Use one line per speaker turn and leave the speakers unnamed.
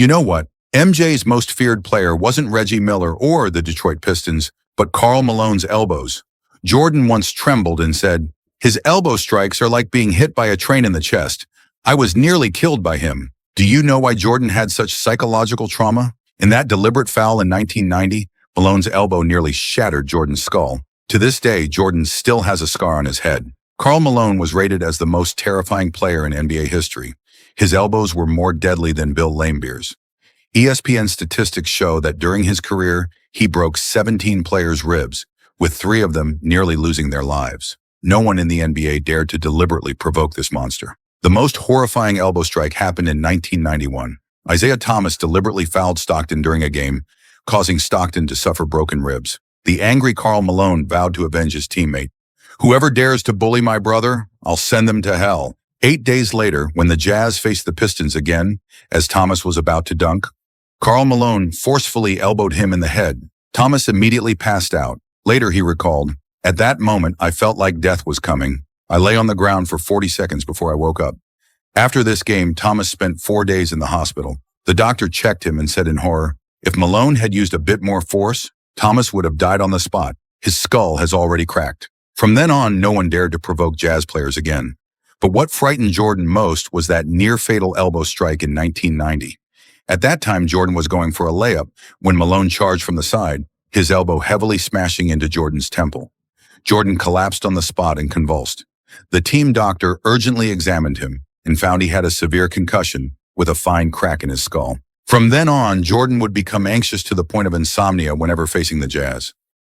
You know what? MJ's most feared player wasn't Reggie Miller or the Detroit Pistons, but Karl Malone's elbows. Jordan once trembled and said, "His elbow strikes are like being hit by a train in the chest. I was nearly killed by him." Do you know why Jordan had such psychological trauma? In that deliberate foul in 1990, Malone's elbow nearly shattered Jordan's skull. To this day, Jordan still has a scar on his head. Karl Malone was rated as the most terrifying player in NBA history. His elbows were more deadly than Bill Laimbeer's. ESPN statistics show that during his career, he broke 17 players' ribs, with 3 of them nearly losing their lives. No one in the NBA dared to deliberately provoke this monster. The most horrifying elbow strike happened in 1991. Isaiah Thomas deliberately fouled Stockton during a game, causing Stockton to suffer broken ribs. The angry Karl Malone vowed to avenge his teammate. "Whoever dares to bully my brother, I'll send them to hell." 8 days later, when the Jazz faced the Pistons again, as Thomas was about to dunk, Karl Malone forcefully elbowed him in the head. Thomas immediately passed out. Later, he recalled, "At that moment, I felt like death was coming. I lay on the ground for 40 seconds before I woke up." After this game, Thomas spent 4 days in the hospital. The doctor checked him and said in horror, "If Malone had used a bit more force, Thomas would have died on the spot. His skull has already cracked." From then on, no one dared to provoke Jazz players again. But what frightened Jordan most was that near-fatal elbow strike in 1990. At that time, Jordan was going for a layup when Malone charged from the side, his elbow heavily smashing into Jordan's temple. Jordan collapsed on the spot and convulsed. The team doctor urgently examined him and found he had a severe concussion with a fine crack in his skull. From then on, Jordan would become anxious to the point of insomnia whenever facing the Jazz.